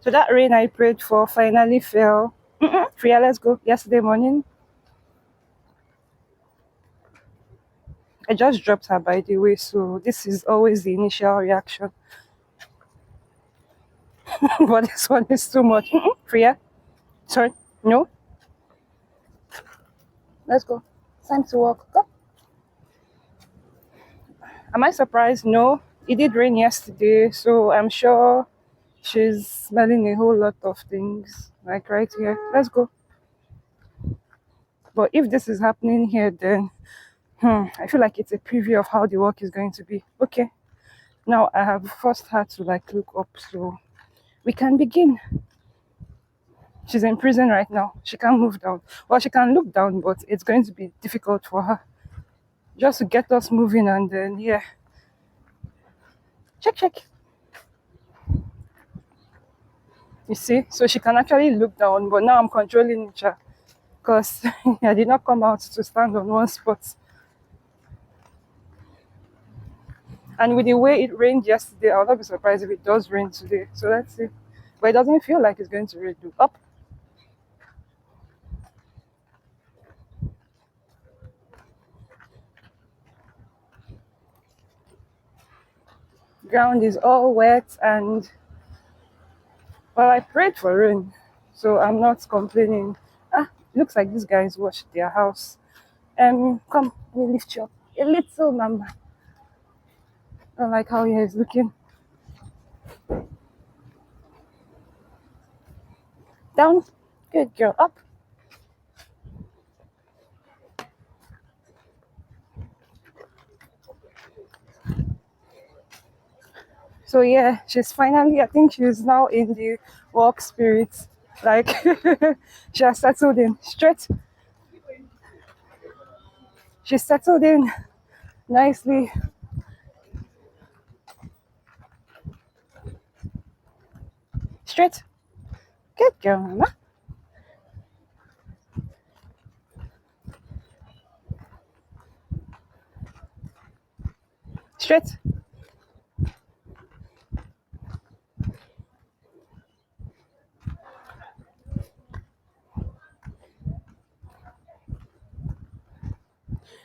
So that rain I prayed for finally fell. Freya, let's go. Yesterday morning, I just dropped her by the way, so this is always the initial reaction. But this one is too much. Freya, sorry, no, let's go. Time to walk. Go. Am I surprised? No, it did rain yesterday, so I'm sure she's smelling a whole lot of things, like right here. Let's go. But if this is happening here, then I feel like it's a preview of how the work is going to be. Okay, now I have first had to like look up, so we can begin. She's in prison right now. She can't move down. Well, she can look down, but it's going to be difficult for her. Just to get us moving, and then yeah, check. You see, so she can actually look down, but now I'm controlling her because I did not come out to stand on one spot. And with the way it rained yesterday, I'll not be surprised if it does rain today. So let's see. But it doesn't feel like it's going to rain. Up. Ground is all wet, and well, I prayed for rain, so I'm not complaining. Looks like these guys washed their house. Come, let me lift you up a little, mama. I don't like how he is looking. Down, good girl. Up. So yeah, she's finally. I think she's now in the work spirit. Like she has settled in. Straight. She's settled in nicely. Straight. Good girl, mama. Straight.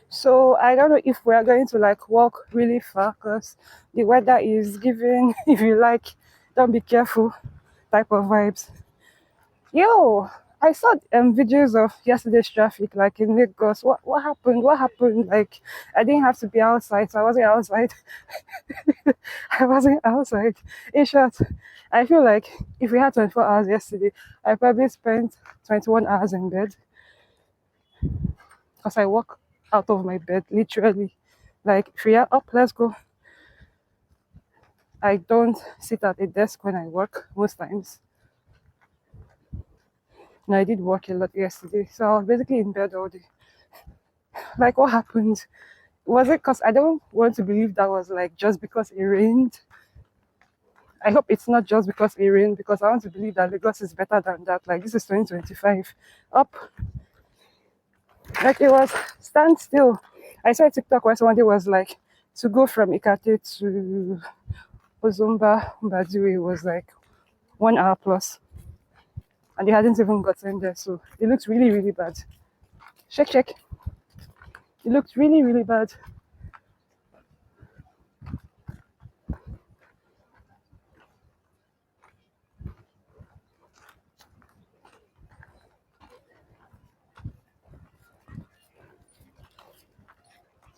So I don't know if we are going to like walk really far because the weather is giving, if you like, don't be careful type of vibes. Yo, I saw videos of yesterday's traffic like in Lagos. What happened? What happened? Like I didn't have to be outside, so I wasn't outside. I wasn't outside. In short, I feel like if we had 24 hours yesterday, I probably spent 21 hours in bed because I walk out of my bed literally. Like, Freya, up, let's go. I don't sit at a desk when I work most times. No, I did work a lot yesterday, so I was basically in bed all day. Like, what happened? Was it because I don't want to believe that was like just because it rained? I hope it's not just because it rained, because I want to believe that Lagos is better than that. Like, this is 2025. Up. Like, it was stand still. I saw a TikTok where somebody was like, to go from Ikate to Ozumba Mbadiwe was like 1 hour plus. And they hadn't even gotten there, so it looked really, really bad. Check. It looked really, really bad.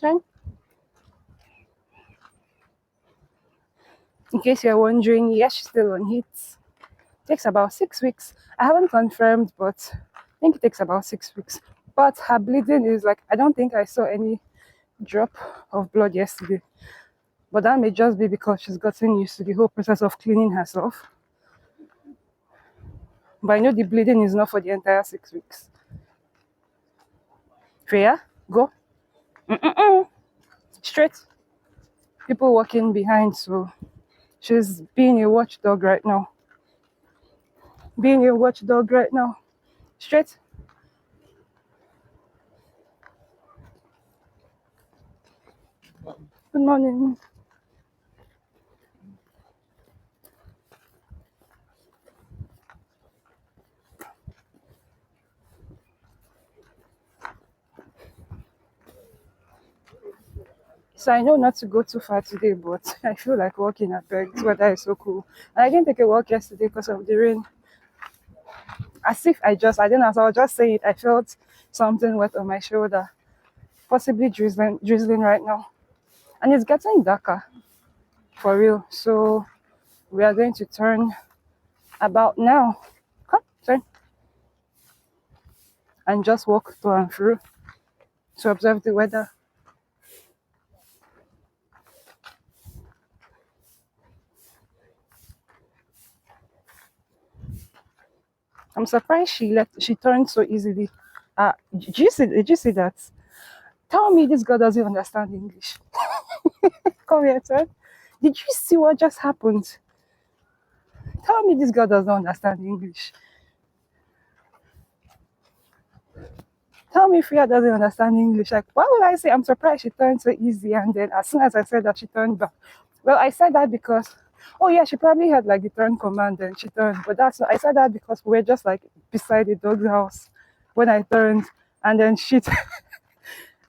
Fine. In case you're wondering, yes, she's still on heat. Takes about 6 weeks. I haven't confirmed, but I think it takes about 6 weeks. But her bleeding is like, I don't think I saw any drop of blood yesterday. But that may just be because she's gotten used to the whole process of cleaning herself. But I know the bleeding is not for the entire 6 weeks. Freya, go. Straight. People walking behind, so she's being a watchdog right now. Straight. Good morning. So I know not to go too far today, but I feel like walking at bed. The weather is so cool. And I didn't take a walk yesterday because of the rain. As if I didn't know, so I'll just say it. I felt something wet on my shoulder, possibly drizzling right now. And it's getting darker for real. So we are going to turn about now. Come, turn. And just walk to and through to observe the weather. I'm surprised she turned so easily. Did you see that? Tell me this girl doesn't understand English. Come here, turn. Did you see what just happened? Tell me this girl doesn't understand English. Tell me Freya doesn't understand English. Like, why would I say I'm surprised she turned so easy? And then as soon as I said that, she turned back. Well, I said that because, oh yeah, she probably had like the turn command and she turned. But I said that because we were just like beside the dog's house when I turned, and then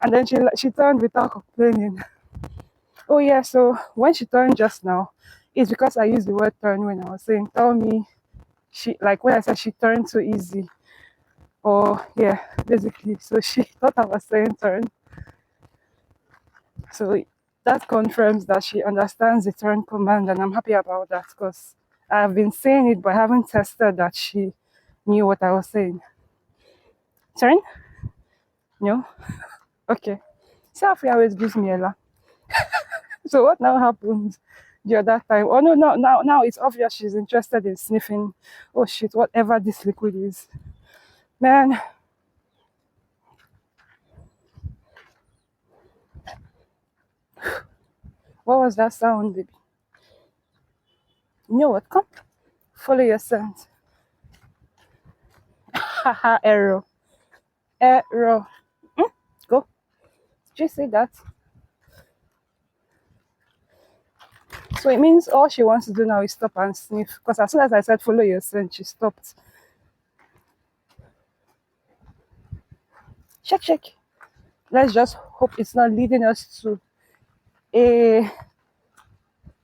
and then she turned without complaining. Oh yeah, so when she turned just now, it's because I used the word turn when I was saying, tell me, she like when I said she turned so easy. Or yeah, basically. So she thought I was saying turn. So that confirms that she understands the turn command, and I'm happy about that because I've been saying it, but I haven't tested that she knew what I was saying. Turn? No? Okay. Sophie always gives me a laugh. So what now happens the other time? Oh no, now it's obvious she's interested in sniffing. Oh shit, whatever this liquid is. Man. What was that sound, baby? You know what? Come. Follow your scent. Haha, error. Error. Go. Did you see that? So it means all she wants to do now is stop and sniff. Because as soon as I said follow your scent, she stopped. Check. Let's just hope it's not leading us to a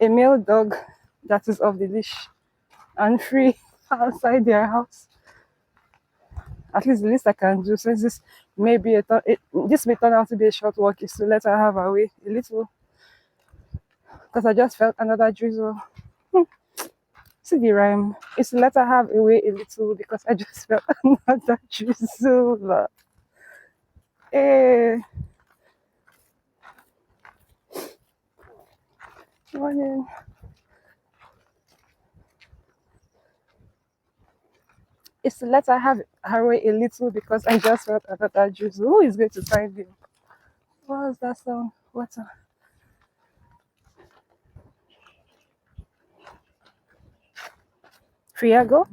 male dog that is off the leash and free outside their house. At least the least I can do, since this may be this may turn out to be a short walk, is to let her have her way a little. Because I just felt another drizzle. See the rhyme. It's to let her have a way a little because I just felt another drizzle. Hey. Morning. It's to let her have her way a little because I just felt another drizzle. Who is going to find me? What was that sound? Water. Freya, go.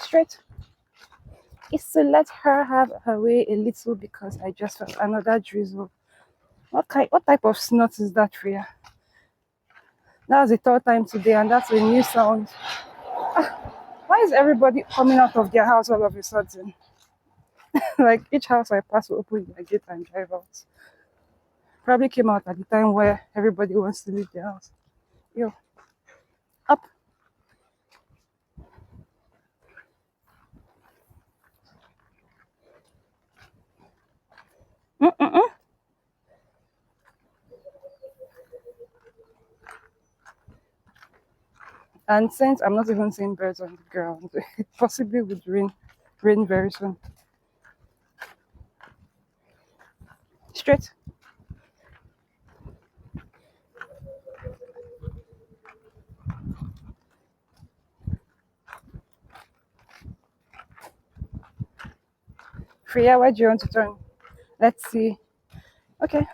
Straight. It's to let her have her way a little because I just felt another drizzle. What type of snot is that, Freya? That's the third time today, and that's a new sound. Why is everybody coming out of their house all of a sudden? Like each house I pass will open their gate and drive out. Probably came out at the time where everybody wants to leave their house. Yo, up. Mm-mm-mm. And since I'm not even seeing birds on the ground, it possibly would rain very soon. Straight. Freya, where do you want to turn? Let's see. Okay.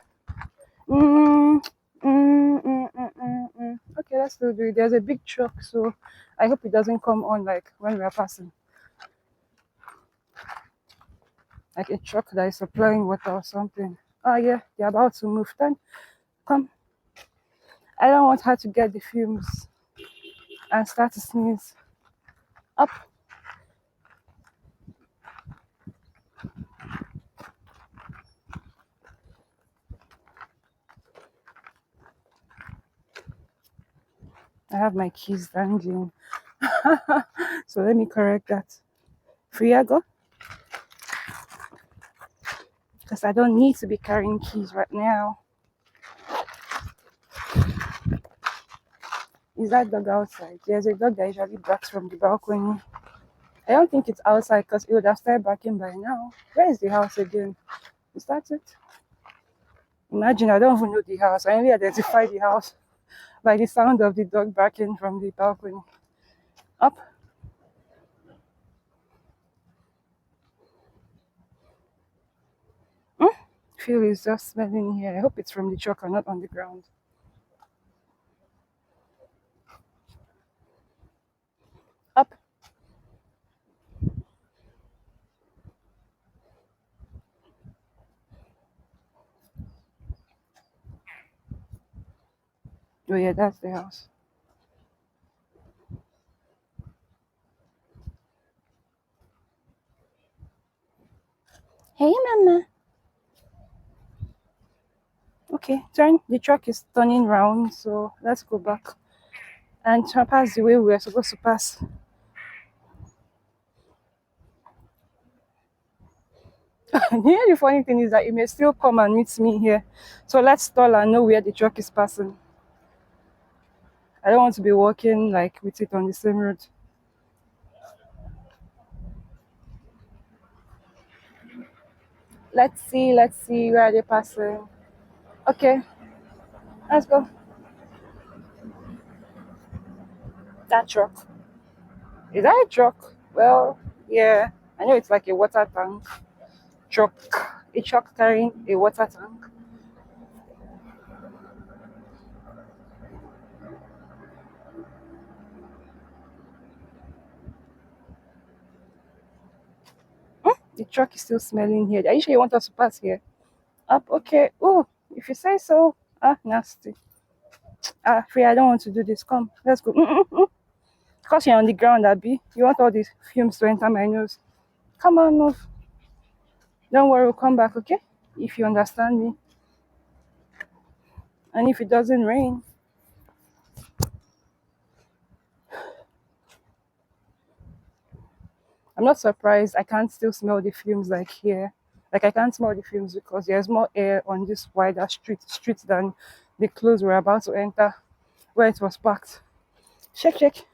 Okay, let's still do it. There's a big truck, so I hope it doesn't come on like when we are passing. Like a truck that is supplying water or something. Oh yeah, they're about to move. Then come. I don't want her to get the fumes and start to sneeze. Up. I have my keys dangling. So let me correct that. Free go, because I don't need to be carrying keys right now. Is that dog outside? There's a dog that usually barks from the balcony. I don't think it's outside because it would have started barking by now. Where is the house again? Is that it? Imagine I don't even know the house. I only identify the house by the sound of the dog barking from the balcony. Up. Hmm? Feel is just smelling here. I hope it's from the truck and not on the ground. Up. Oh yeah, that's the house. Hey, mama. Okay, turn. The truck is turning round, so let's go back and pass the way we are supposed to pass. Here, the funny thing is that you may still come and meet me here. So let's stall and know where the truck is passing. I don't want to be walking like with it on the same road. Let's see where they passing. Okay, let's go. That truck. Is that a truck? Well, yeah. I know it's like a water tank truck. A truck carrying a water tank. The truck is still smelling here. Are you sure you want us to pass here? Up, okay. Oh, if you say so. Ah, nasty. Ah, Free, I don't want to do this. Come, let's go. Because you're on the ground, Abby. You want all these fumes to enter my nose. Come on, move. Don't worry, we'll come back, okay? If you understand me. And if it doesn't rain. I'm not surprised. I can't still smell the fumes like here. Like I can't smell the fumes because there's more air on this wider street than the clothes we're about to enter where it was parked. Shake, shake.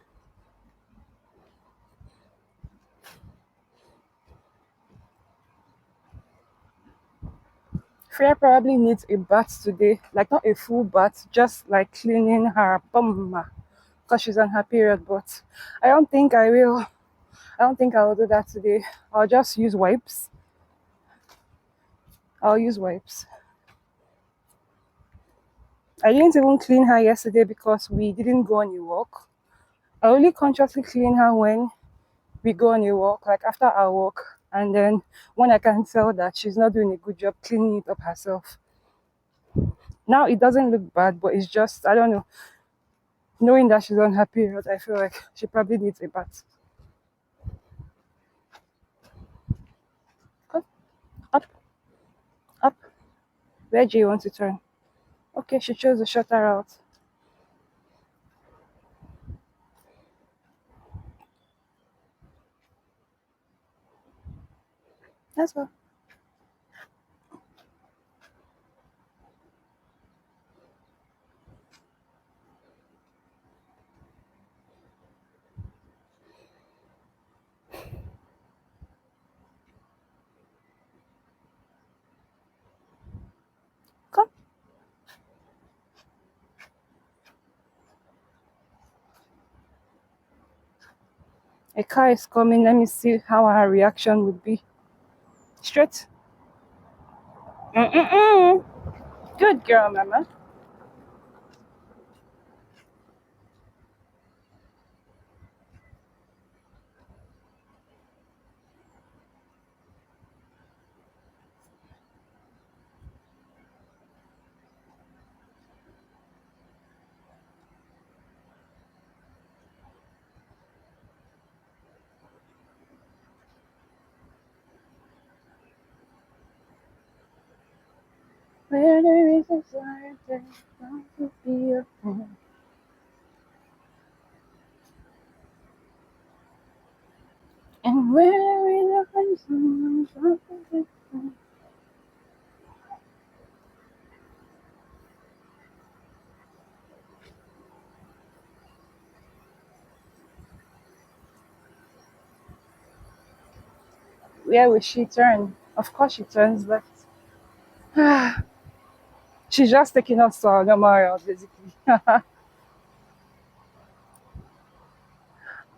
Freya probably needs a bath today, like not a full bath, just like cleaning her bum because she's on her period. But I don't think I will. I don't think I'll do that today. I'll just use wipes. I'll use wipes. I didn't even clean her yesterday because we didn't go on a walk. I only consciously clean her when we go on a walk, like after our walk, and then when I can tell that she's not doing a good job cleaning it up herself. Now it doesn't look bad, but it's just I don't know. Knowing that she's on her period, I feel like she probably needs a bath. Go up, up. Where do you want to turn? Okay, she chose the shorter route. Let's go. Come. A car is coming. Let me see how her reaction would be. Straight. Mm-mm-mm. Good girl, mama. Where there is a desire, there bound to be a home. Where will she turn? Of course she turns left. She's just taking us to our normal route, basically.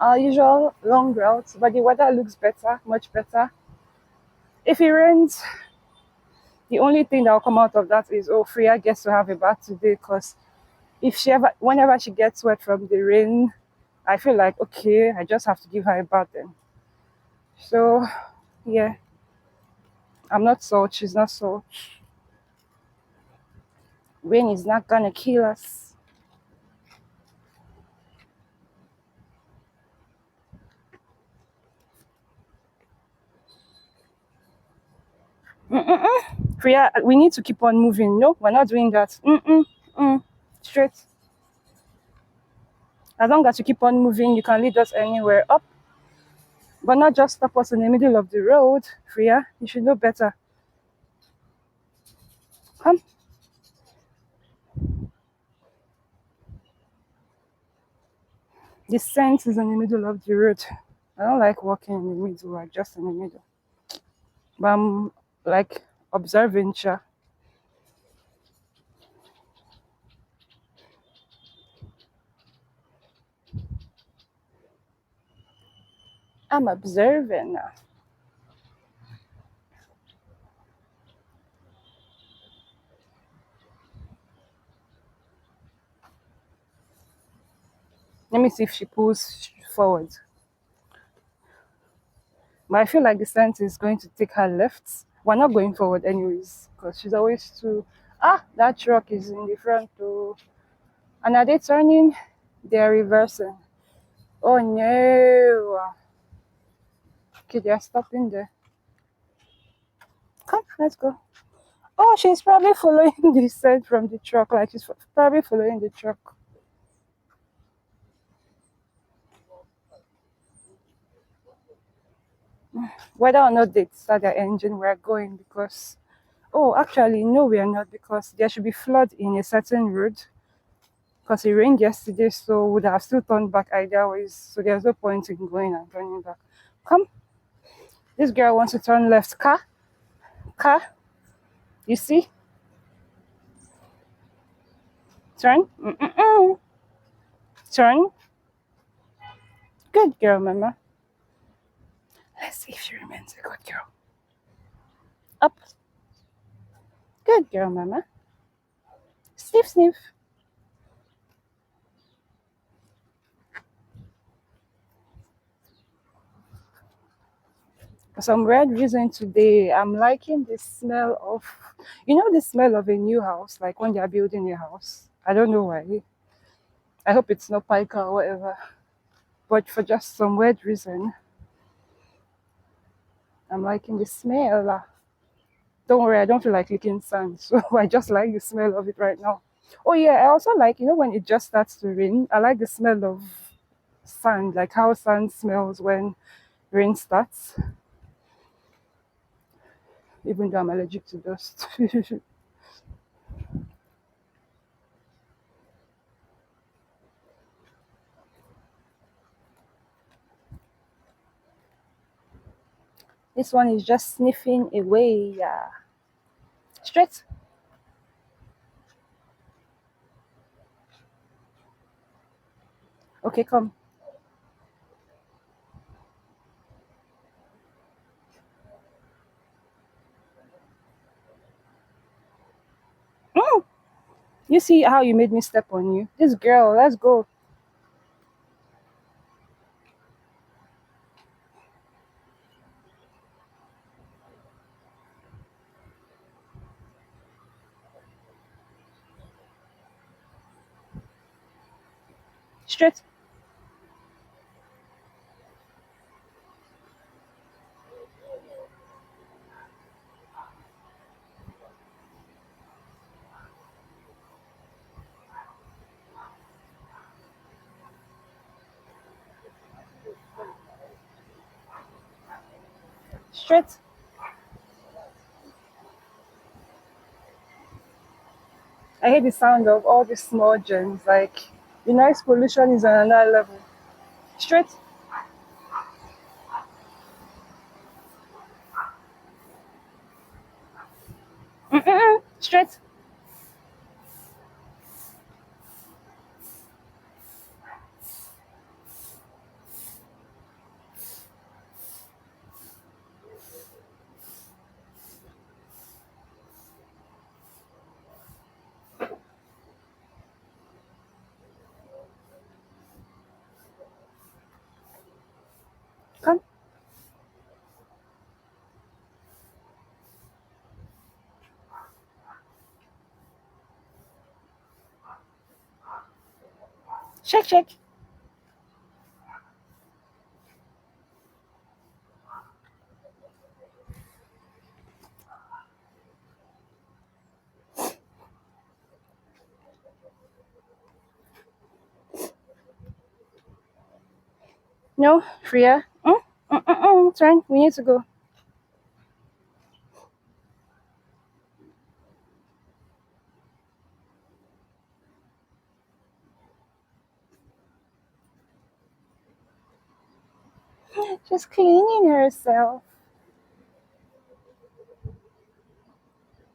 Our usual long route, but the weather looks better, much better. If it rains, the only thing that will come out of that is, oh, Freya gets to have a bath today, because if she ever, whenever she gets wet from the rain, I feel like, okay, I just have to give her a bath then. So, yeah, I'm not salt, she's not salt. Rain is not gonna kill us. Priya, we need to keep on moving. No, we're not doing that. Straight. As long as you keep on moving, you can lead us anywhere up, but not just stop us in the middle of the road. Priya, you should know better. Come. The scent is in the middle of the road. I don't like walking in the middle, or just in the middle. But I'm like observing, Cha. I'm observing now. Let me see if she pulls forward. But I feel like the scent is going to take her left. We're not going forward anyways, because she's always too. Ah, that truck is in the front too. And are they turning? They're reversing. Oh no. Okay, they're stopping there. Come, let's go. Oh, she's probably following the scent from the truck. Like she's probably following the truck. Whether or not they start their engine, we're going because. Oh, actually, no, we are not, because there should be flood in a certain road. Because it rained yesterday, so would have still turned back either ways. So there's no point in going and turning back. Come, this girl wants to turn left. Car, you see? Turn. Turn. Good girl, Mama. Let's see if she remains a good girl. Up. Good girl, Mama. Sniff, sniff. For some weird reason today, I'm liking the smell of, the smell of a new house, like when they're building a house. I don't know why. I hope it's not pica or whatever. But for just some weird reason, I'm liking the smell. Don't worry, I don't feel like licking sand, so I just like the smell of it right now. Oh yeah, I also like, when it just starts to rain, I like the smell of sand, like how sand smells when rain starts, even though I'm allergic to dust. This one is just sniffing away. Yeah. Straight. Okay, come. Mm, you see how you made me step on you? This girl, let's go. Straight. Straight. I hear the sound of all the small gems. Like, the noise pollution is on another level. Straight. Mm-mm. Straight. Come. Shake, shake. No, Freya. Turn. We need to go. She's cleaning herself.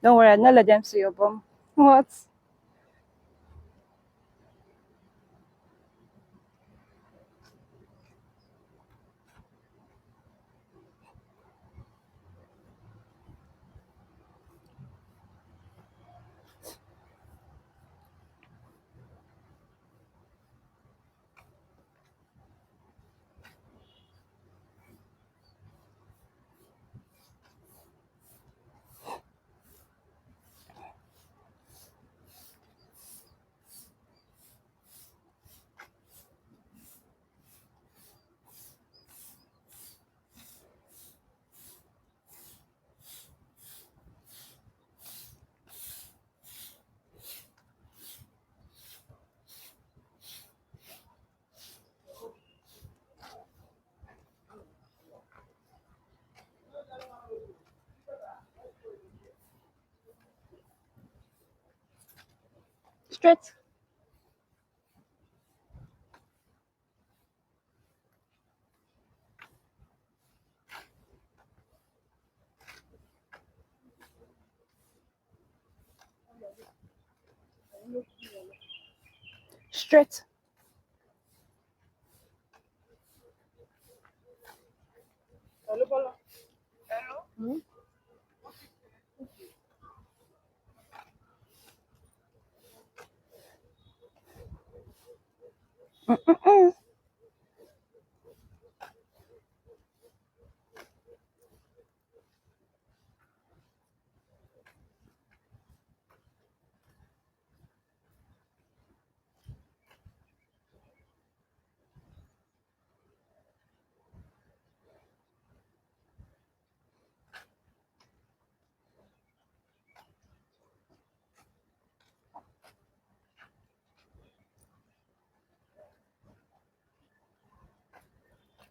Don't worry, I'll not let them see your bum. What? Straight. Straight. Mm-mm.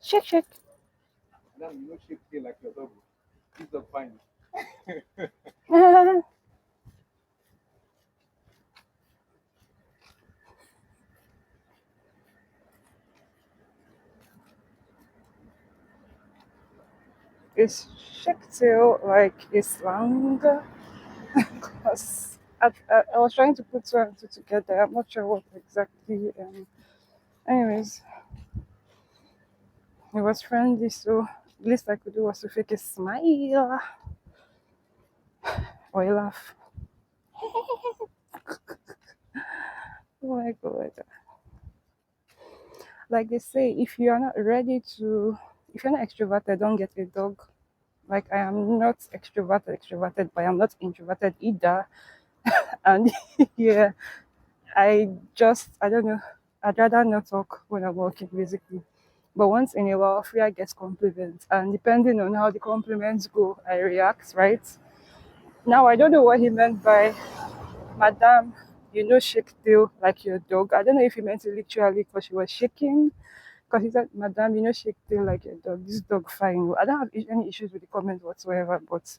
Shake, shake. Now you know shake tail like your dog. This dog fine. Is shake tail like it's longer? Because I was trying to put two and two together. I'm not sure what exactly. Anyways, it was friendly, so the least I could do was to fake a smile or a laugh. Oh my god. Like they say, if you're not extroverted, don't get a dog. Like I am not extroverted, but I'm not introverted either. And yeah, I don't know. I'd rather not talk when I'm working, basically. But once in a while, Freya gets compliments, and depending on how the compliments go, I react, right? Now, I don't know what he meant by Madame, shake tail like your dog. I don't know if he meant it literally because she was shaking. Because he said, Madame, shake tail like your dog. This dog fine. I don't have any issues with the comment whatsoever, but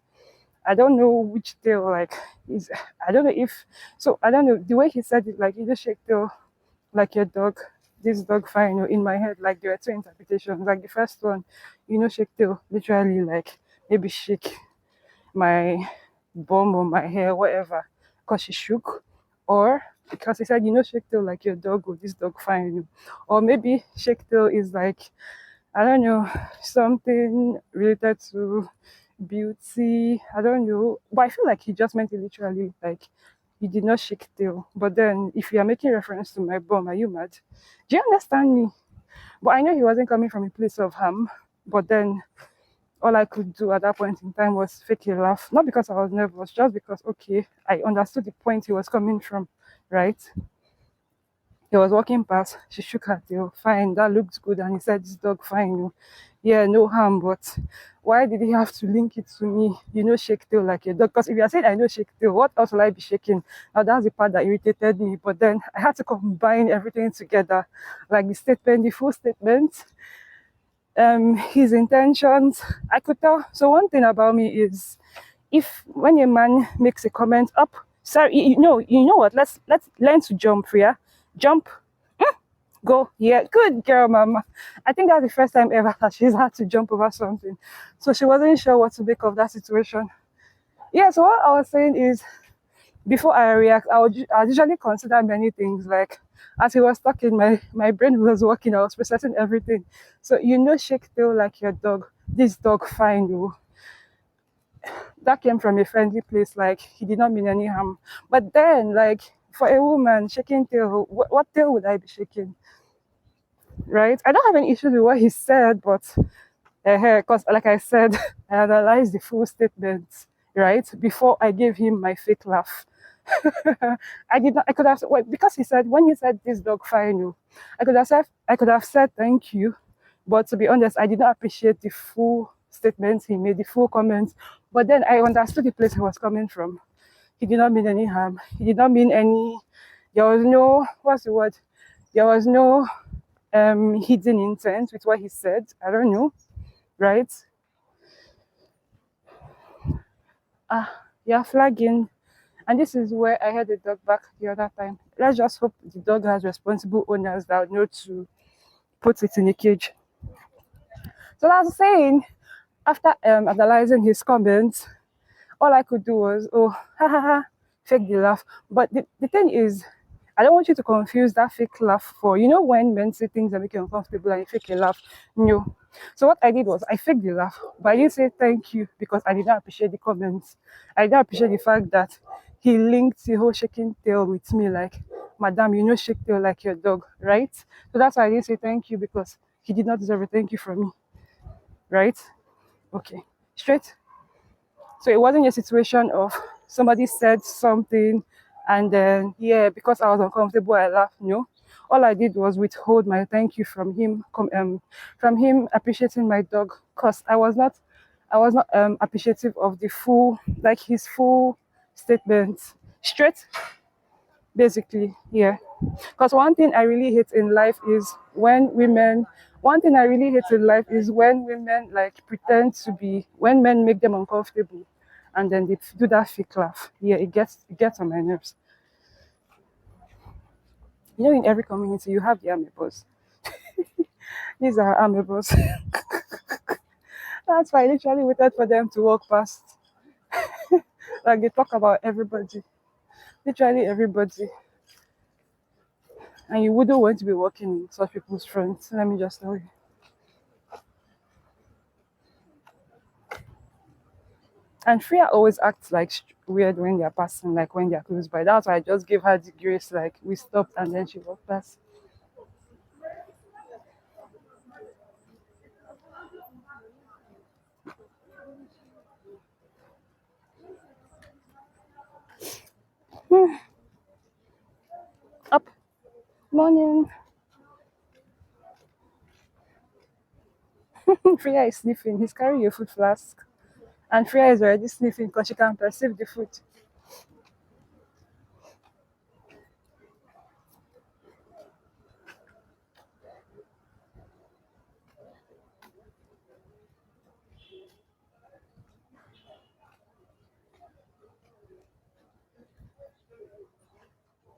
I don't know which tail, like, is. I don't know if. So, I don't know. The way he said it, like, shake tail like your dog. This dog fine. In my head, like, there are two interpretations. Like, the first one, shake tail, literally, like, maybe shake my bum on my hair, whatever, because she shook, or because he said, shake tail like your dog, or this dog fine you. Or maybe shake tail is like, I don't know, something related to beauty. I don't know. But I feel like he just meant it literally, like he did not shake tail. But then if you are making reference to my bum, are you mad? Do you understand me? But I know he wasn't coming from a place of harm. But then all I could do at that point in time was fake a laugh. Not because I was nervous, just because, okay, I understood the point he was coming from, right? He was walking past, she shook her tail, fine, that looked good. And he said, this dog, fine, yeah, no harm. But why did he have to link it to me? Shake tail like a dog. Because if you are saying I know shake tail, what else will I be shaking? Now that's the part that irritated me. But then I had to combine everything together, like the statement, the full statement, his intentions. I could tell. So one thing about me is, if when a man makes a comment up, sorry, you know what? Let's learn to jump, yeah, jump. Go, yeah, good girl, mama. I think that's the first time ever that she's had to jump over something. So she wasn't sure what to make of that situation. Yeah, so what I was saying is, before I react, I usually consider many things. Like, as he was talking, my brain was working, I was processing everything. So, shake tail like your dog. This dog fine you. That came from a friendly place, like he did not mean any harm. But then, like, for a woman shaking tail, what tail would I be shaking? Right? I don't have any issues with what he said, but because like I said, I analyzed the full statement, right, before I gave him my fake laugh. I did not. I could have, well, because he said, when he said this dog fine you, I could have said thank you, but to be honest, I did not appreciate the full statement he made, the full comments. But then I understood the place he was coming from. He did not mean any harm. He did not mean any. There was no, what's the word? There was no hidden intent with what he said. I don't know, right? Yeah, flagging. And this is where I had the dog back the other time. Let's just hope the dog has responsible owners that know to put it in a cage. So that's saying, after analyzing his comments, all I could do was, oh, ha ha ha, fake the laugh. But the thing is, I don't want you to confuse that fake laugh for, when men say things that make you uncomfortable and you fake a laugh. No. So what I did was I faked the laugh, but I didn't say thank you because I did not appreciate the comments. I didn't appreciate the fact that he linked the whole shaking tail with me, like, Madam, shake tail like your dog, right? So that's why I didn't say thank you, because he did not deserve a thank you from me, right? Okay. Straight. So it wasn't a situation of somebody said something and then, yeah, because I was uncomfortable, I laughed. No. All I did was withhold my thank you from him appreciating my dog, because I was not appreciative of the full, like, his full statement. Straight, basically, yeah. Because one thing I really hate in life is when women, like, pretend to be, when men make them uncomfortable and then they do that fake laugh. Yeah, it gets on my nerves. In every community you have the amebos. These are amebos. That's why I literally waited for them to walk past. Like, they talk about everybody, literally everybody. And you wouldn't want to be walking in such people's front. Let me just tell you. And Freya always acts like weird when they're passing, like when they're close by. That's why I just gave her the grace, like we stopped and then she walked past. Up. Morning. Freya is sniffing. He's carrying a food flask. And Freya is already sniffing because she can perceive the food.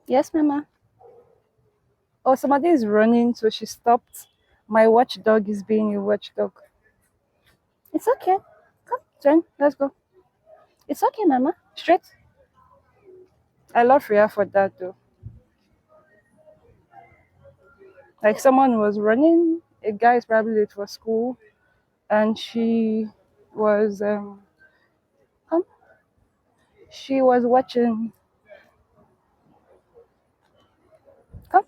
Yes, Mama. Oh, somebody is running, so she stopped. My watchdog is being a watchdog. It's okay. Come, Jen, let's go. It's okay, Mama. Straight. I love Freya for that though. Like someone was running, a guy is probably late for school, and was um, she was watching. Come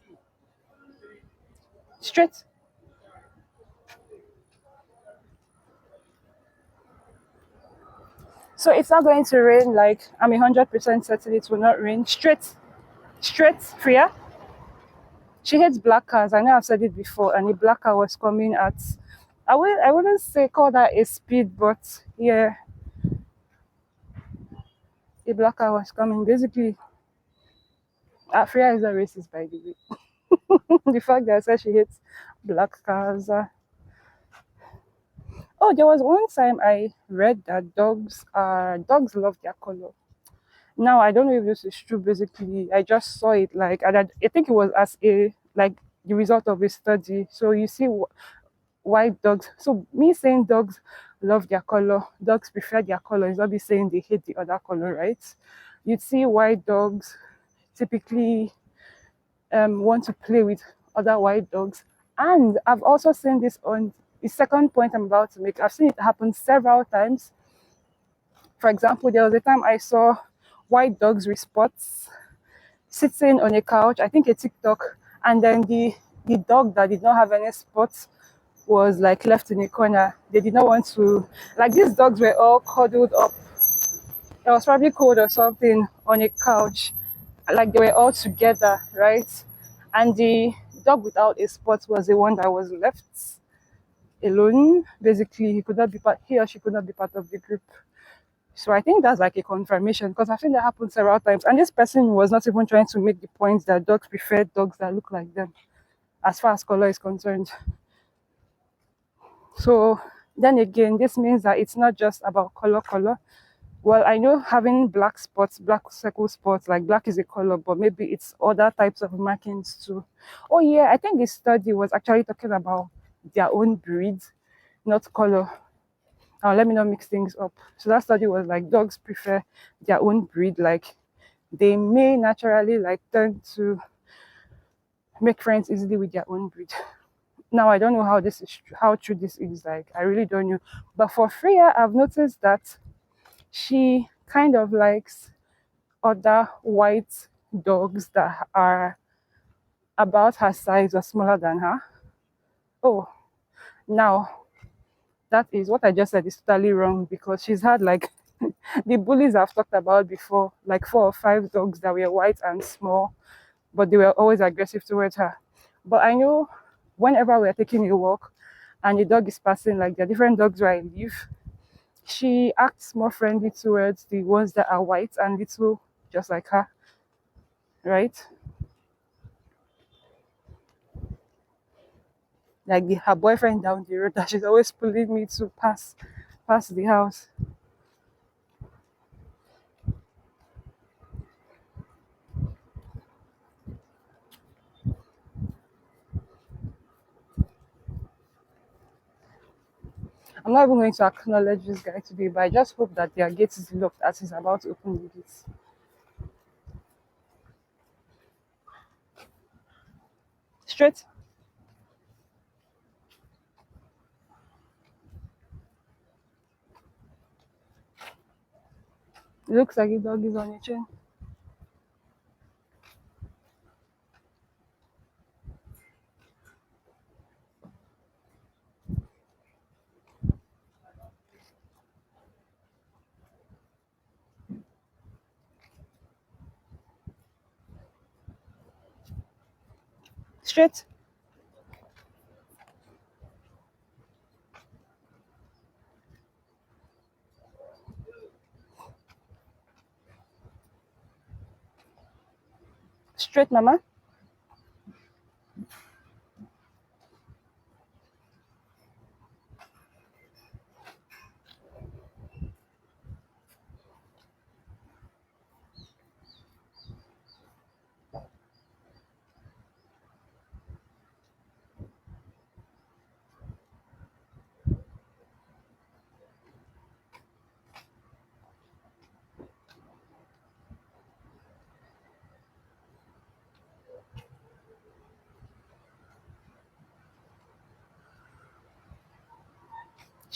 straight. So it's not going to rain. Like I'm 100% certain it will not rain. Straight, straight, Freya. She hates black cars. I know I've said it before, and the black car was coming at. I wouldn't say call that a speed, but yeah, the black car was coming. Basically, Freya is a racist, by the way. The fact that I said she hates black cars. Oh, there was one time I read that dogs love their color. Now I don't know if this is true. Basically, I just saw it like I think it was as a like the result of a study. So you see white dogs. So me saying dogs love their color, dogs prefer their color is not me saying they hate the other color, right? You'd see white dogs typically want to play with other white dogs. And I've also seen this on the second point I'm about to make. I've seen it happen several times. For example, there was a time I saw white dogs with spots sitting on a couch, I think a TikTok, and then the dog that did not have any spots was like left in a corner. They did not want to, like these dogs were all cuddled up. It was probably cold or something on a couch, like they were all together, right? And the dog without a spot was the one that was left alone. Basically, he or she could not be part of the group. So I think that's like a confirmation because I've seen that happen several times. And this person was not even trying to make the point that dogs prefer dogs that look like them, as far as color is concerned. So then again, this means that it's not just about color. Well, I know having black spots, black circle spots, like black is a color, but maybe it's other types of markings too. Oh yeah, I think this study was actually talking about their own breeds, not color. Let me not mix things up. So that study was like dogs prefer their own breed, like they may naturally like tend to make friends easily with their own breed. Now I don't know how true this is, like I really don't know. But for Freya, I've noticed that she kind of likes other white dogs that are about her size or smaller than her. Oh, now that is what I just said is totally wrong because she's had like the bullies I've talked about before, like 4 or 5 dogs that were white and small, but they were always aggressive towards her. But I know whenever we're taking a walk and the dog is passing, like the different dogs where I live, she acts more friendly towards the ones that are white and little, just like her, right? Like her boyfriend down the road that she's always pulling me to pass the house. I'm not even going to acknowledge this guy today, but I just hope that their gate is locked as he's about to open the gate. Straight. It looks like the dog is on a chain. Straight. Straight, mama.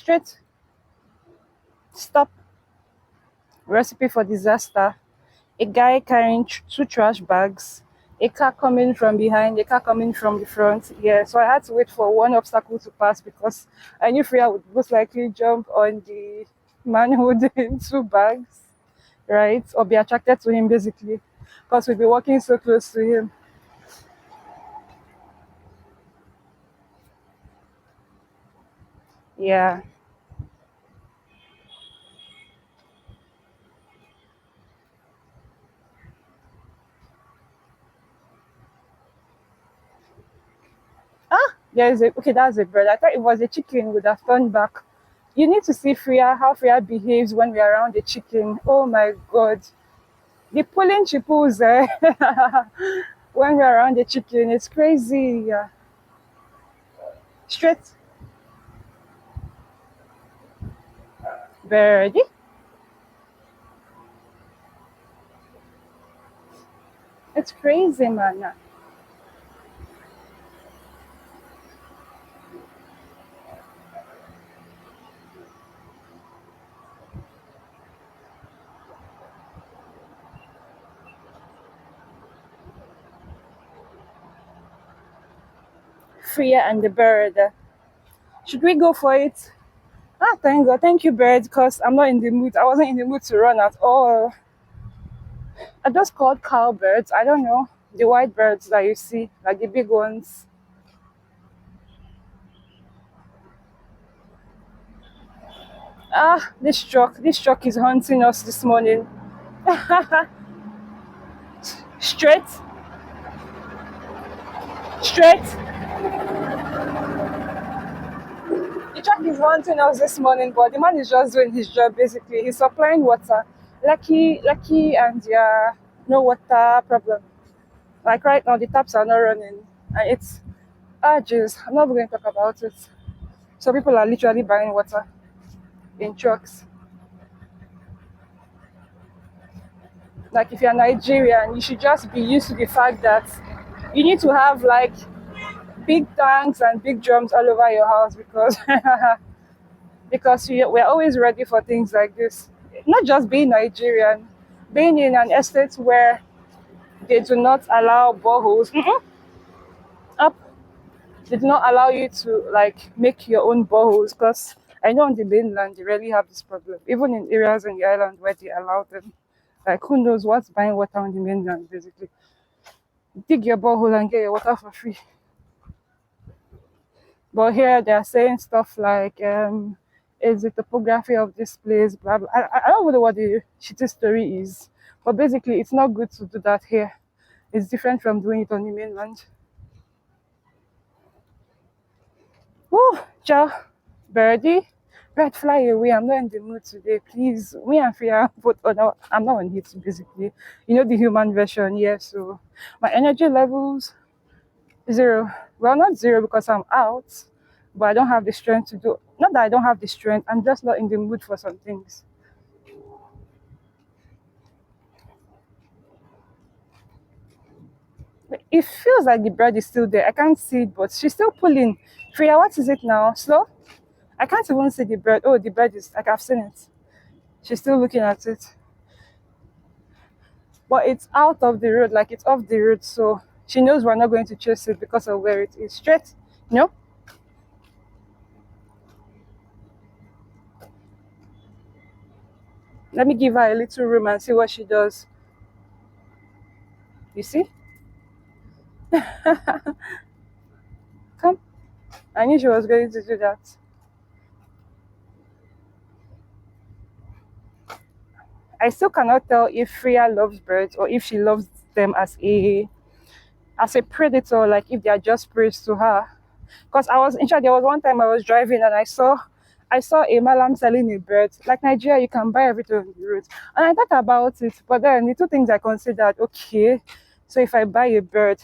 Straight. Stop. Recipe for disaster. A guy carrying two trash bags, a car coming from behind, a car coming from the front. Yeah, so I had to wait for one obstacle to pass because I knew Freya would most likely jump on the man holding two bags, right? Or be attracted to him basically because we'd be walking so close to him. Yeah. Ah, there is a okay, that's a bird. I thought it was a chicken would have turned back. You need to see Freya, how Freya behaves when we're around the chicken. Oh my god. The pulling she pulls when we're around the chicken, it's crazy. Yeah. Straight birdie. It's crazy, man. Freya and the bird. Should we go for it? Ah, thank God. Thank you, bird, because I'm not in the mood. I wasn't in the mood to run at all. I just called cowbirds. I don't know. The white birds that you see, like the big ones. Ah, this truck is hunting us this morning. Straight, straight. The truck is hunting us this morning, but the man is just doing his job basically. He's supplying water. Lucky, and yeah, no water problem. Like right now, the taps are not running, and it's jeez, I'm not even going to talk about it. So people are literally buying water in trucks. Like if you're Nigerian, you should just be used to the fact that you need to have like big tanks and big drums all over your house because because we're always ready for things like this. Not just being Nigerian, being in an estate where they do not allow boreholes. Up, they do not allow you to like make your own boreholes because I know on the mainland they really have this problem. Even in areas on the island where they allow them. Like who knows what's buying water on the mainland basically. Dig your borehole and get your water for free. But here they are saying stuff like, is the topography of this place, blah blah. I don't know what the shitty story is, but basically it's not good to do that here. It's different from doing it on the mainland. Woo, ciao, birdie. Bird, fly away. I'm not in the mood today. Please, me and Freya both. Oh no, I'm not on heat basically. You know the human version, yeah. So my energy levels zero. Well, not zero because I'm out, but I don't have the strength to do. Not that I don't have the strength. I'm just not in the mood for some things. But it feels like the bird is still there. I can't see it, but she's still pulling. Freya, what is it now? Slow? I can't even see the bird. Oh, the bird is like I've seen it. She's still looking at it. But it's out of the road, like it's off the road, so she knows we're not going to chase it because of where it is. Straight, no? Let me give her a little room and see what she does. You see? Come. I knew she was going to do that. I still cannot tell if Freya loves birds or if she loves them as a predator, like if they are just praise to her. Because I was in fact there was one time I was driving and I saw a malam selling a bird. Like Nigeria, you can buy everything on the road. And I thought about it, but then the two things I considered, okay, so if I buy a bird,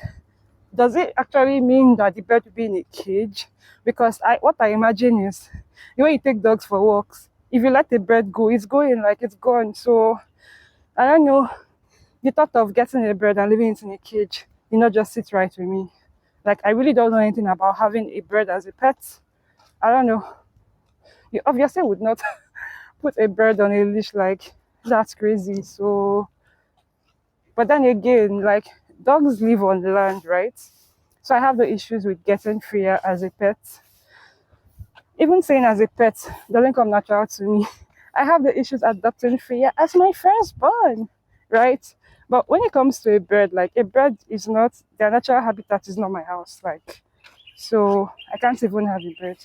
does it actually mean that the bird will be in a cage? Because what I imagine is the way you take dogs for walks, if you let the bird go, it's going like it's gone. So I don't know. The thought of getting a bird and leaving it in a cage did not just sit right with me. Like I really don't know anything about having a bird as a pet. I don't know. You obviously would not put a bird on a leash, like that's crazy. So, but then again, like dogs live on land, right? So I have the issues with getting Freya as a pet. Even saying as a pet doesn't come natural to me. I have the issues adopting Freya as my firstborn, right? But when it comes to a bird, like a bird is not their natural habitat is not my house, like so I can't even have a bird.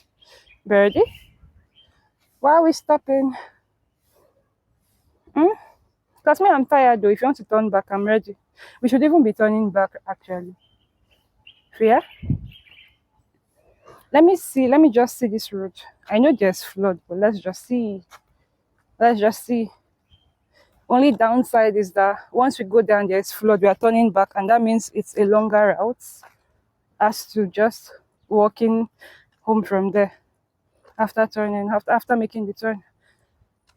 Birdie, why are we stopping? Hmm? Because me, I'm tired though. If you want to turn back, I'm ready. We should even be turning back actually. Freya, let me see. Let me just see this road. I know there's flood, but let's just see. Let's just see. Only downside is that once we go down, there's flood. We are turning back, and that means it's a longer route as to just walking home from there after turning, after making the turn.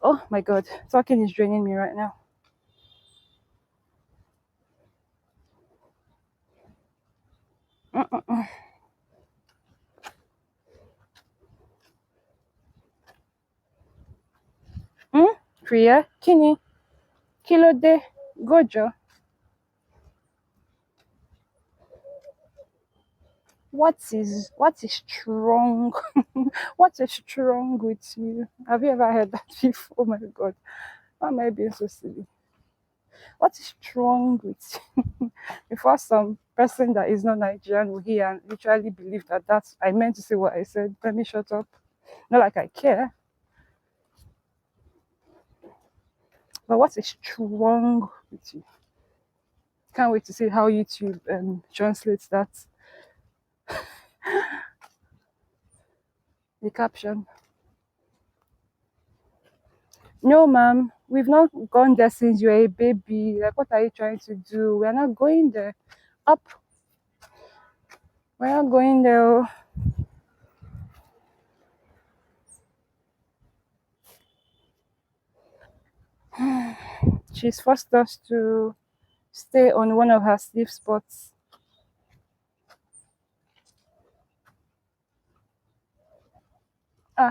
Oh my God, talking is draining me right now. Mm-mm-mm. Hmm? Priya, Kini, Kilode, Gojo. What is strong? What is strong with you? Have you ever heard that before? Oh my God, why am I being so silly? What is strong with you? Before some person that is not Nigerian will hear and literally believe that that's I meant to say what I said. Let me shut up. Not like I care, but what is strong with you? Can't wait to see how YouTube translates that the caption. No, ma'am, we've not gone there since you were a baby. Like, what are you trying to do? We're not going there. Up, we're not going there. She's forced us to stay on one of her sleep spots.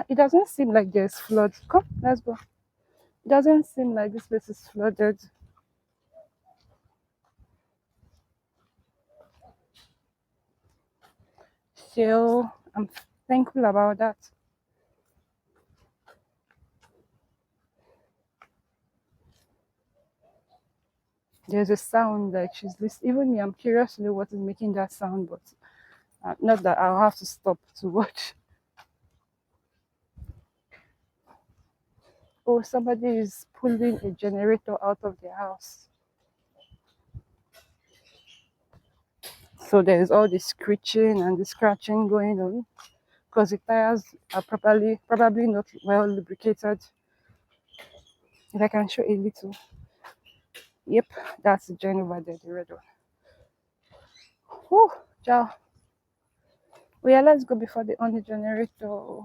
It doesn't seem like there's flood. Come, let's go. It doesn't seem like this place is flooded. So I'm thankful about that. There's a sound like she's listening. Even me, I'm curious to know what is making that sound, but not that I'll have to stop to watch. Oh, somebody is pulling a generator out of their house. So there's all the screeching and the scratching going on because the tires are probably not well lubricated. If I can show a little. Yep, that's the gen over there, the red one. Oh, ciao. Oh yeah, let's go before they on the generator.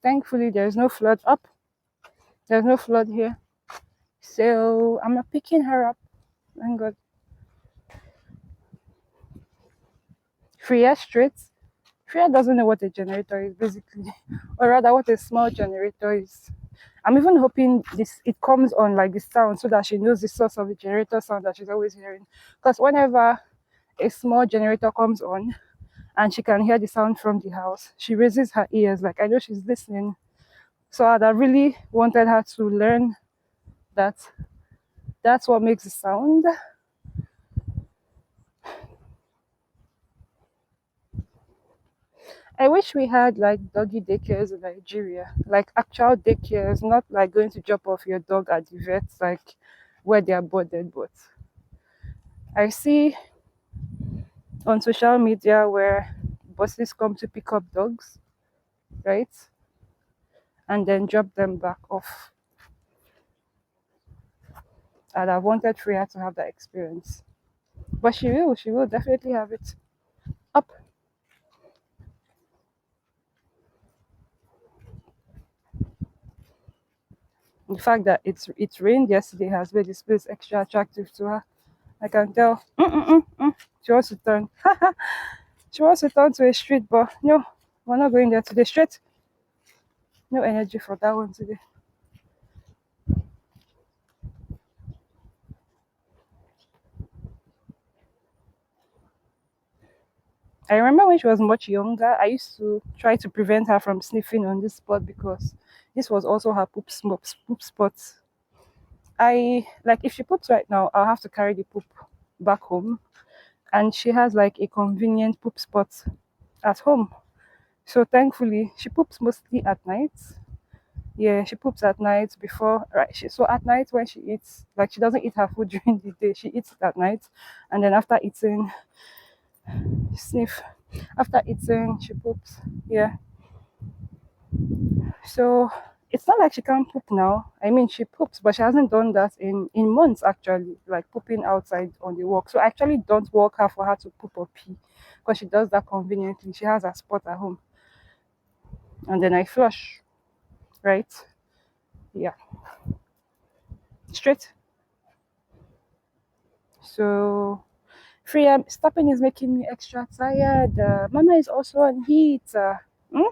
Thankfully, there's no flood up. There's no flood here. So I'm not picking her up. Thank God. Freya straight. Freya doesn't know what a generator is basically, or rather, what a small generator is. I'm even hoping this it comes on like the sound so that she knows the source of the generator sound that she's always hearing. Because whenever a small generator comes on and she can hear the sound from the house, she raises her ears like I know she's listening. So I'd have really wanted her to learn that that's what makes the sound. I wish we had like doggy daycares in Nigeria, like actual daycares, not like going to drop off your dog at the vet, like where they are boarded. But I see on social media where buses come to pick up dogs, right? And then drop them back off. And I wanted Freya to have that experience. But she will definitely have it. Up. The fact that it rained yesterday has made this place extra attractive to her. I can tell. She wants to turn. She wants to turn to a street, but no, we're not going there today. Straight. No energy for that one today. I remember when she was much younger, I used to try to prevent her from sniffing on this spot because this was also her poop spot. I like if she poops right now, I'll have to carry the poop back home, and she has like a convenient poop spot at home. So thankfully, she poops mostly at night. Yeah, she poops at night before, right? So at night when she eats, like she doesn't eat her food during the day, she eats it at night, and then after eating, sniff. After eating, she poops. Yeah. So it's not like she can't poop now. I mean, she poops, but she hasn't done that in months actually, like pooping outside on the walk. So I actually don't walk her for her to poop or pee, because she does that conveniently. She has a spot at home, and then I flush. Right? Yeah, straight. So Freya, stopping is making me extra tired. Mama is also on heat.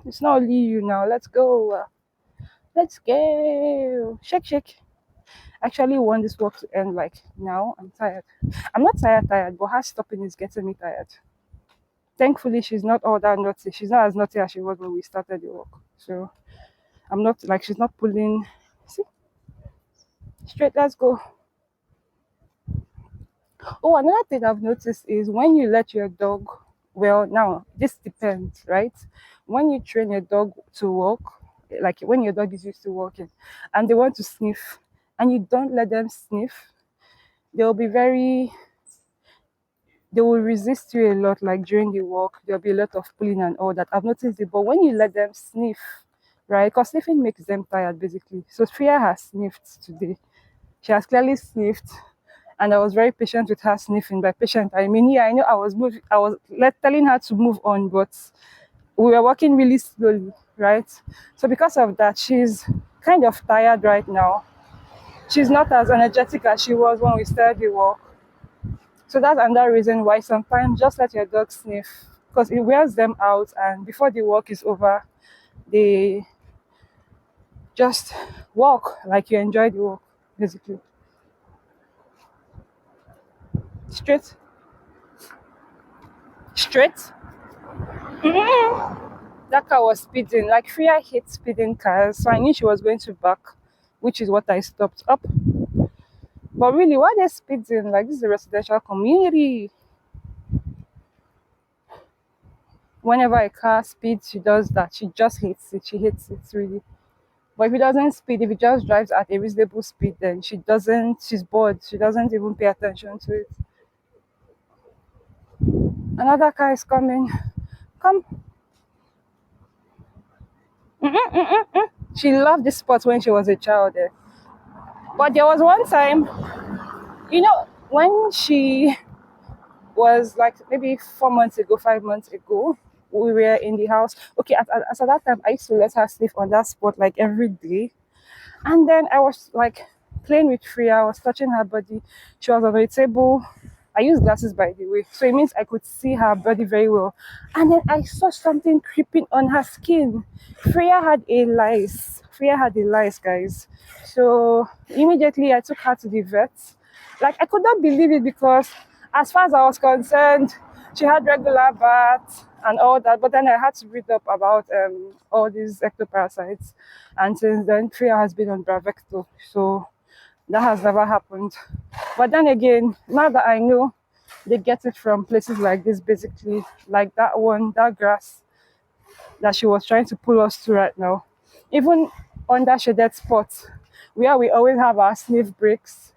It's not only you now. Let's go. Let's go. Shake, shake. Actually want this work to end like now. I'm tired. I'm not tired, but her stopping is getting me tired. Thankfully, she's not all that naughty. She's not as naughty as she was when we started the work. So I'm not like she's not pulling. See, straight. Let's go. Oh, another thing I've noticed is when you let your dog. Well, now this depends, right? When you train your dog to walk, like when your dog is used to walking, and they want to sniff, and you don't let them sniff, they'll be very they will resist you a lot, like during the walk there'll be a lot of pulling and all that. I've noticed it, but when you let them sniff, right, because sniffing makes them tired basically. So Freya has sniffed today. She has clearly sniffed, and I was very patient with her sniffing. By patient I mean, yeah, I know I was telling her to move on, but we were walking really slowly, right? So because of that, she's kind of tired right now. She's not as energetic as she was when we started the walk. So that's another reason why sometimes just let your dog sniff, because it wears them out, and before the walk is over, they just walk like you enjoy the walk, basically. Straight, straight. That car was speeding. Like Freya hates speeding cars, so I knew she was going to back, which is what I stopped up. But really, why they speeding? Like this is a residential community. Whenever a car speeds, she does that. She just hates it. She hates it really. But if it doesn't speed, if it just drives at a reasonable speed, then she's bored. She doesn't even pay attention to it. Another car is coming. Come. She loved this spot when she was a child. But there was one time, when she was like maybe 4 months ago, 5 months ago, we were in the house. Okay, at that time, I used to let her sleep on that spot like every day. And then I was like playing with Freya, I was touching her body. She was on a table. I use glasses by the way, so it means I could see her body very well. And then I saw something creeping on her skin. Freya had a lice. Freya had a lice, guys. So immediately I took her to the vet. Like I could not believe it because as far as I was concerned, she had regular baths and all that. But then I had to read up about all these ectoparasites, and since then, Freya has been on Bravecto, so that has never happened. But then again, now that I know they get it from places like this, basically, like that one, that grass that she was trying to pull us to right now, even on that shaded spot where we always have our sniff breaks,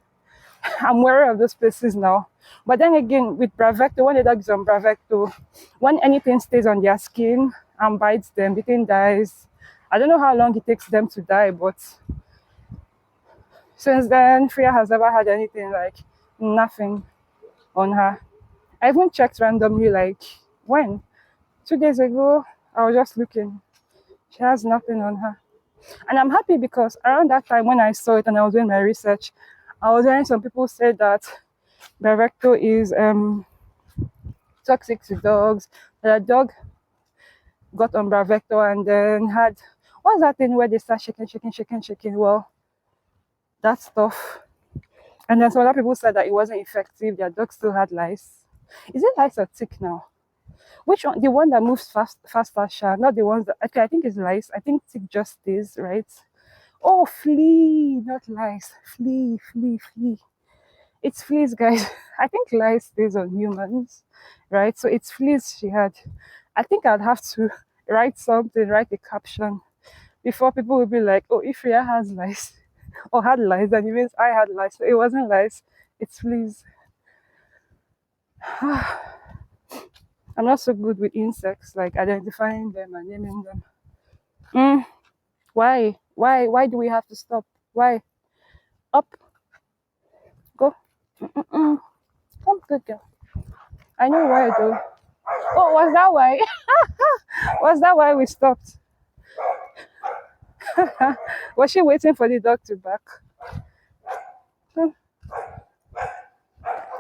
I'm wary of those places now. But then again, with Bravecto, when the dog is on Bravecto, when anything stays on their skin and bites them, the thing dies. I don't know how long it takes them to die, but since then, Freya has never had anything, like nothing on her. I even checked randomly, like when 2 days ago, I was just looking. She has nothing on her. And I'm happy because around that time when I saw it and I was doing my research, I was hearing some people say that Bravecto is toxic to dogs. That a dog got on Bravecto and then had, what's that thing where they start shaking? Well, that stuff. And then some other people said that it wasn't effective. Their dog still had lice. Is it lice or tick now? Which one? The one that moves faster, Sha, not the ones that. Okay, I think it's lice. I think tick just is right. Oh, flea, not lice. Flea. It's fleas, guys. I think lice stays on humans, right? So it's fleas she had. I think I'd have to write something, write a caption before people will be like, oh, if Rhea has lice or had lice, then it means I had lice. So it wasn't lice, it's fleas. I'm not so good with insects, like identifying them and naming them. Mm, why? Why do we have to stop? Why? Up, go. Mm-mm. Come, good girl. I know why though. Oh, was that why? Was that why we stopped? Was she waiting for the dog to back? Hmm,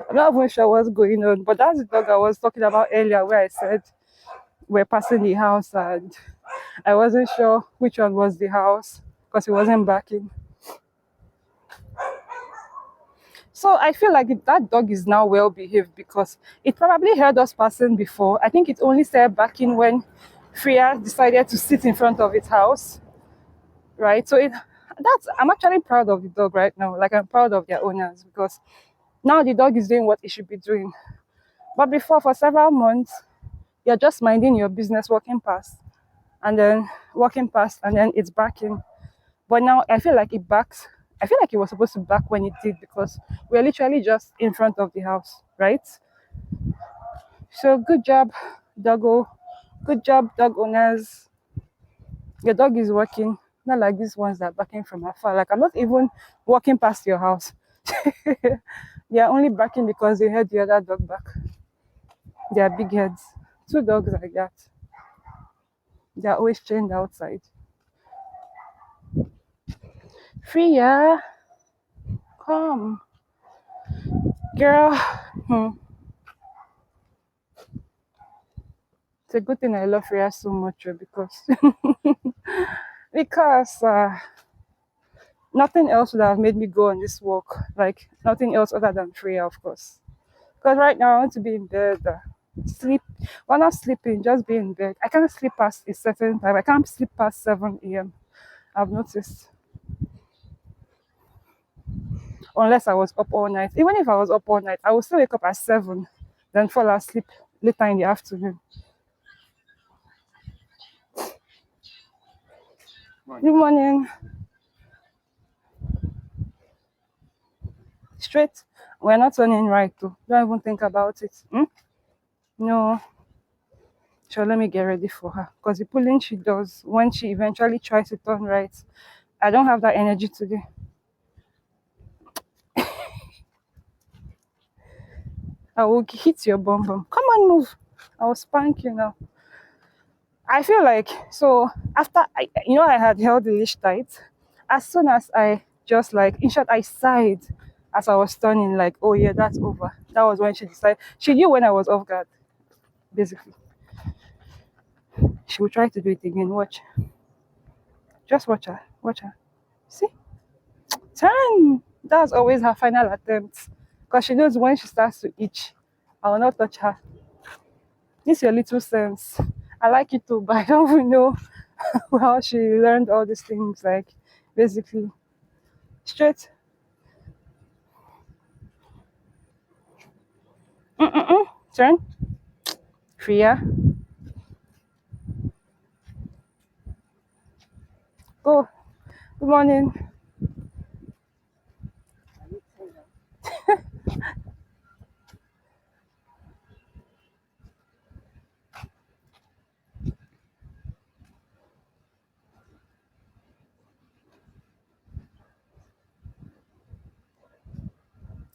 I'm not even sure what's going on, but that's the dog I was talking about earlier where I said we're passing the house and I wasn't sure which one was the house because it wasn't backing. So I feel like that dog is now well behaved because it probably heard us passing before. I think it only started backing when Freya decided to sit in front of its house, right? So I'm actually proud of the dog right now. Like I'm proud of their owners because now the dog is doing what it should be doing. But before, for several months, you're just minding your business, walking past, and then it's barking. But now I feel like it backs. I feel like it was supposed to back when it did because we're literally just in front of the house, right? So good job, doggo. Good job, dog owners. Your dog is working. Not like these ones that are barking from afar. Like I'm not even walking past your house. They are only barking because they heard the other dog bark. They are big heads. Two dogs like that. They are always chained outside. Freya, come. Girl. Hmm. It's a good thing I love Freya so much because because nothing else would have made me go on this walk. Like nothing else other than Freya, of course. Because right now I want to be in bed, sleep. Well, not sleeping, just be in bed. I can't sleep past a certain time. I can't sleep past 7 a.m. I've noticed. Unless I was up all night. Even if I was up all night, I would still wake up at 7, then fall asleep later in the afternoon. Good morning. Straight. We're not turning right too. Don't even think about it. Hmm? No. So let me get ready for her. Because the pulling she does when she eventually tries to turn right, I don't have that energy today. I will hit your bum bum. Come on, move. I will spank you now. I feel like so after I had held the leash tight. As soon as I just like in short I sighed as I was turning like, oh yeah, that's over. That was when she decided she knew when I was off guard, basically. She will try to do it again. Watch. Just watch her. Watch her. See? Turn. That's always her final attempt. Because she knows when she starts to itch, I will not touch her. This your little sense. I like it too, but I don't even know how she learned all these things. Like, basically, straight. Mm-mm-mm. Turn. Freya. Go. Good morning.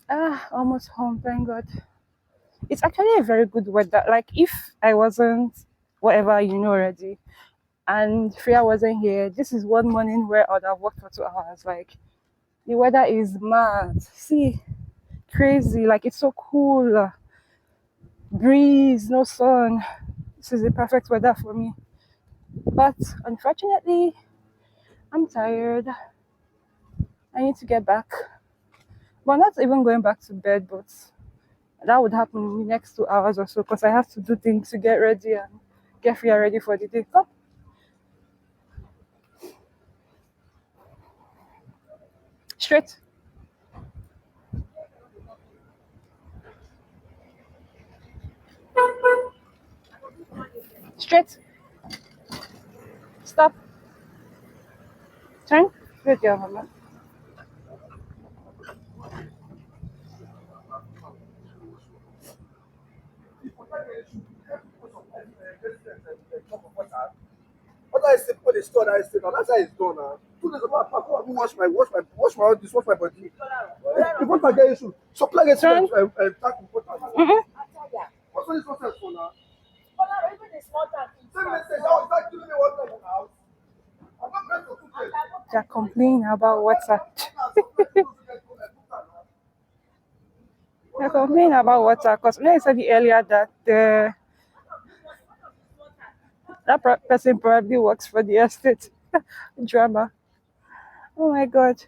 Ah, almost home. Thank God. It's actually a very good weather. Like, if I wasn't whatever you know already, and Freya wasn't here. This is one morning where I would have worked for 2 hours. Like, the weather is mad. See, crazy. Like, it's so cool. Breeze, no sun. This is the perfect weather for me. But unfortunately, I'm tired. I need to get back. But not even going back to bed, but that would happen in the next 2 hours or so because I have to do things to get ready and get Freya ready for the day. Come, straight, straight, stop, turn. Good girl, mama. What I say, put the store that I say now. That's how it's done now. 2 days ago, I pack, go wash my all this, wash my body. The water get issue. Supply get Turn. tack water. Mm-mm. What's all this nonsense for now? Same message. I was like giving me water in the house. I'm not going to cook it. They're complaining about water. They're complaining about water because when I said earlier that person probably works for the estate. Drama. Oh my god,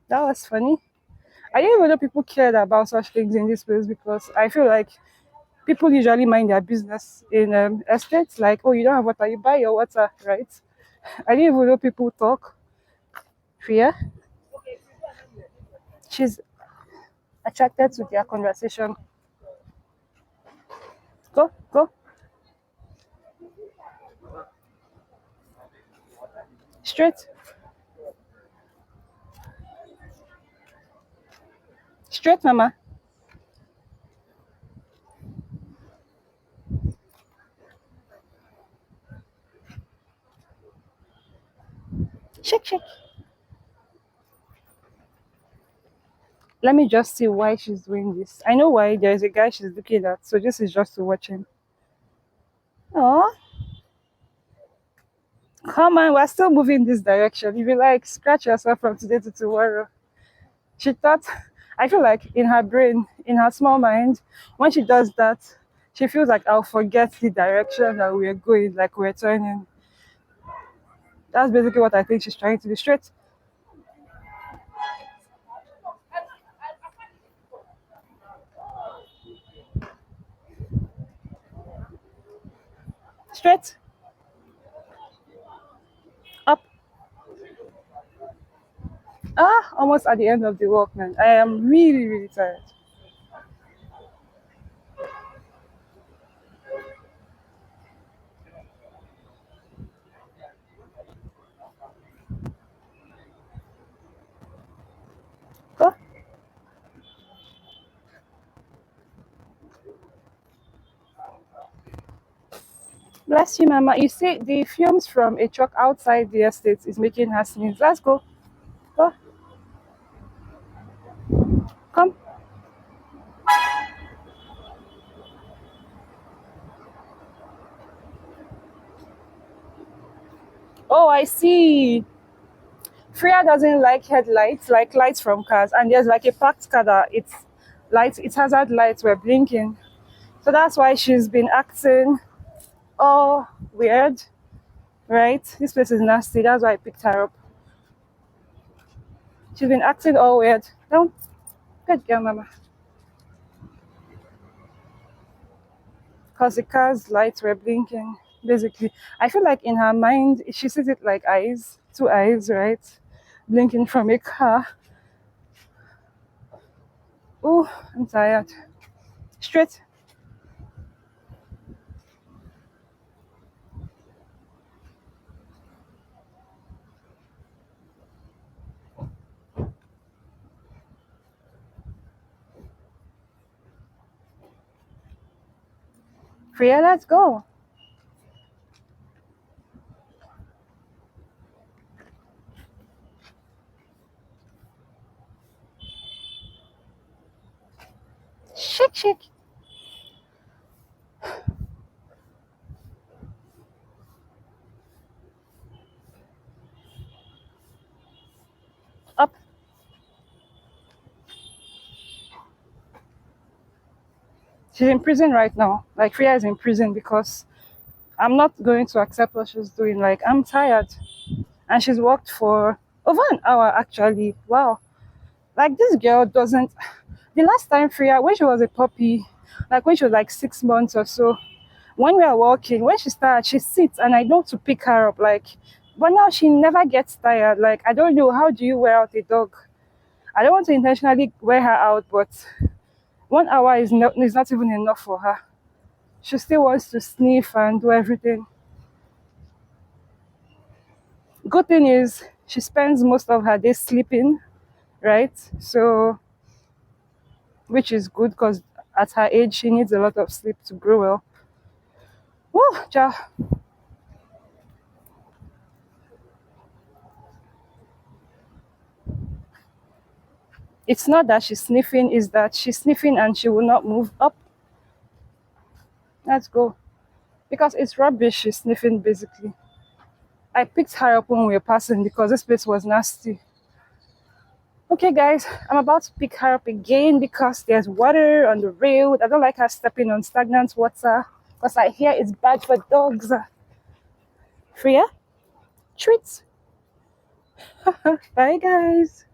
that was funny. I didn't even know people cared about such things in this place because I feel like people usually mind their business in estates. Like, oh, you don't have water, you buy your water, right? I didn't even know people talk. Fear. She's attracted to their conversation. Go, go, straight, straight, mama. Shake, shake. Let me just see why she's doing this. I know why. There is a guy she's looking at, so this is just to watch him. Oh, come on, we're still moving this direction. If you like, scratch yourself from today to tomorrow. She thought, I feel like in her brain, in her small mind, when she does that, she feels like I'll forget the direction that we're going, like we're turning. That's basically what I think she's trying to do. Straight, straight, up. Ah, almost at the end of the walk, man. I am really, really tired. Go. Bless you, Mama. You see, the fumes from a truck outside the estate is making her sneeze. Let's go. Go. Come. Oh, I see. Freya doesn't like headlights, like lights from cars, and there's like a parked car that its hazard lights were blinking. So that's why she's been acting all weird, right? This place is nasty. That's why I picked her up. She's been acting all weird. Don't good girl, mama. Because the car's lights were blinking. Basically, I feel like in her mind she sees it like eyes, two eyes, right? Blinking from a car. Oh, I'm tired. Straight. Freya, let's go. Shake, shake. She's in prison right now. Like Freya is in prison because I'm not going to accept what she's doing. Like I'm tired. And she's worked for over an hour actually. Wow. Like this girl doesn't, the last time Freya, when she was a puppy, like when she was like 6 months or so, when we are walking, when she starts, she sits and I know to pick her up. Like, but now she never gets tired. Like, I don't know, how do you wear out a dog? I don't want to intentionally wear her out, but 1 hour is not even enough for her. She still wants to sniff and do everything. Good thing is she spends most of her day sleeping, right? So, which is good because at her age she needs a lot of sleep to grow well. Oh, ja. It's not that she's sniffing, it's that she's sniffing and she will not move up. Let's go. Because it's rubbish she's sniffing basically. I picked her up when we were passing because this place was nasty. Okay, guys, I'm about to pick her up again because there's water on the rail. I don't like her stepping on stagnant water because I hear it's bad for dogs. Freya, treats. Bye, guys.